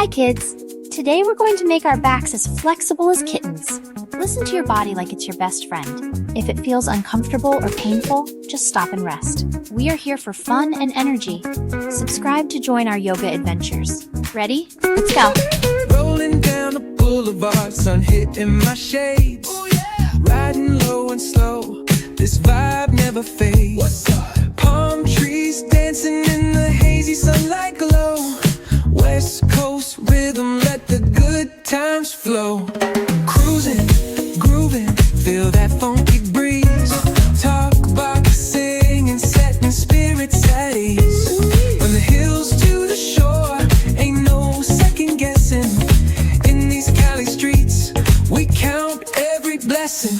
Hi kids! Today we're going to make our backs as flexible as kittens. Listen to your body like it's your best friend. If it feels uncomfortable or painful, just stop and rest. We are here for fun and energy. Subscribe to join our yoga adventures. Ready? Let's go! Rolling down the boulevard, sun hitting my shades. Riding low and slow, this vibe never fades. Palm trees dancing in the hazy sunlight glow. West Coast rhythm, let the good times flow. Cruising, grooving, feel that funky breeze. Talk about singing, setting spirits at ease. From the hills to the shore, ain't no second guessing. In these Cali streets, we count every blessing.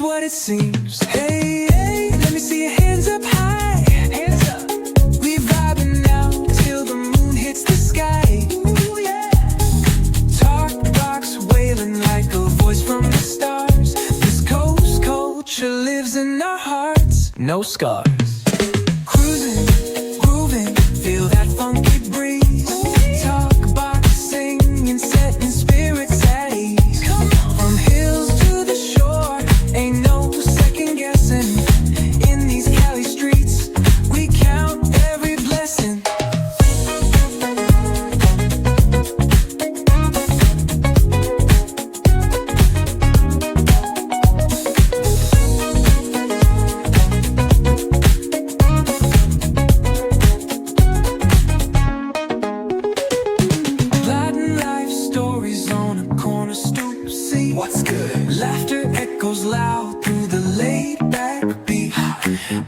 What it seems. Hey, hey, let me see your hands up high. Hands up. We vibing now till the moon hits the sky. Ooh, yeah. Talk box wailing like a voice from the stars. This coast culture lives in our hearts. No scars. Cruising, grooving, feel that funky breeze. Talk box singing, setting spirits at ease. From hills to the shore, ain't no second guessing. In these Cali streets, we count every blessing. Gliding life stories on a corner stoop. See what's good. Laughter echoes loud through the laid back beat.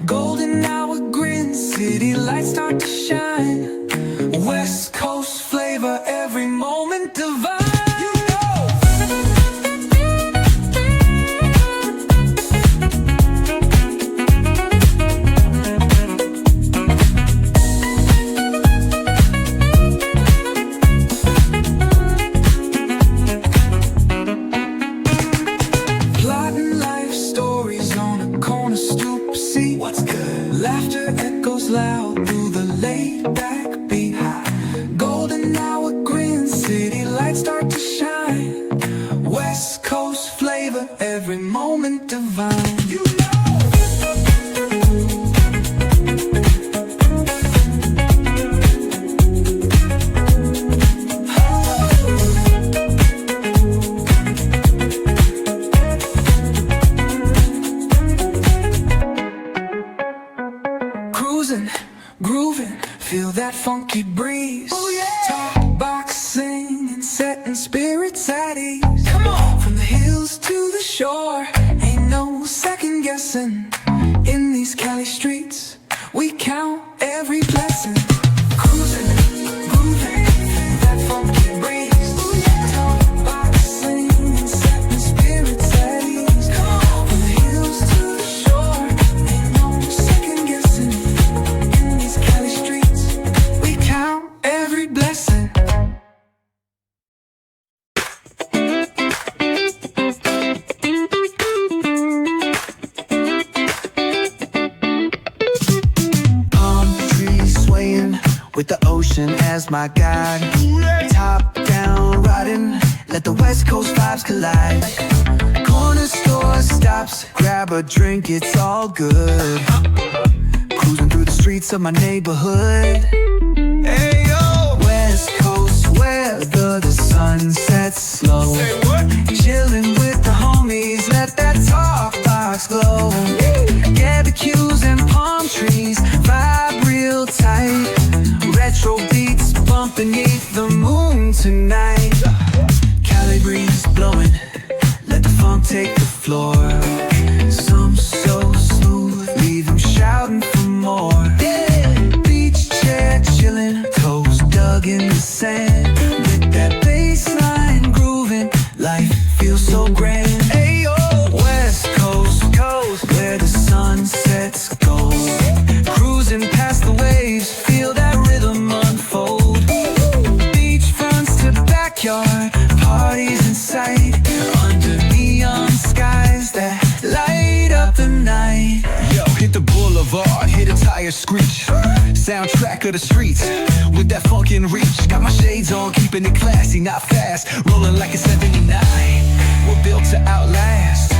Golden hour grin, city lights start to shine. West Coast flavor, every moment divine. You know. Plotting life stories on a corner stoop. See what's good. Laughter echoes loud through the laid back beat. Golden hour grin, city lights start to shine. West Coast flavor, every moment divine. You know. Cruising, grooving, feel that funky breeze. Oh yeah. Talk box singing, setting spirits at ease. Come on. From the hills to the shore, ain't no second guessing. In these Cali streets, we count every blessing. Cruising, grooving, that funky breeze. Oh yeah. Talk box singing, setting spirits at ease. Come on. From the hills to the shore, ain't no second guessing. In these Cali streets, we count every blessing. Palm trees swaying with the ocean as my guide. Top down riding, let the West Coast vibes collide. Corner store stops, grab a drink, it's all good. Cruising through the streets of my neighborhood. Hey yo! West Coast weather, the sun sets slow. Chilling with the homies, let that talk box glow. Barbecues and palm trees, vibe real tight. Retro beats bump beneath the moon tonight. Cali breeze blowing, let the funk take the floor. Some so smooth, leave 'em shouting for more. Beach chair sand. With that bass line grooving, life feels so grand. Ayo, West Coast, where the sun sets gold. Cruising past the waves, feel that rhythm unfold. Beachfronts to backyard, parties in sight. Under neon skies that light up the night. Yo, hit the boulevard, hit a tire screech. Soundtrack of the streets, with that funkin' reach. Got my shades on, keeping it classy, not fast. Rolling like a 79, we're built to outlast.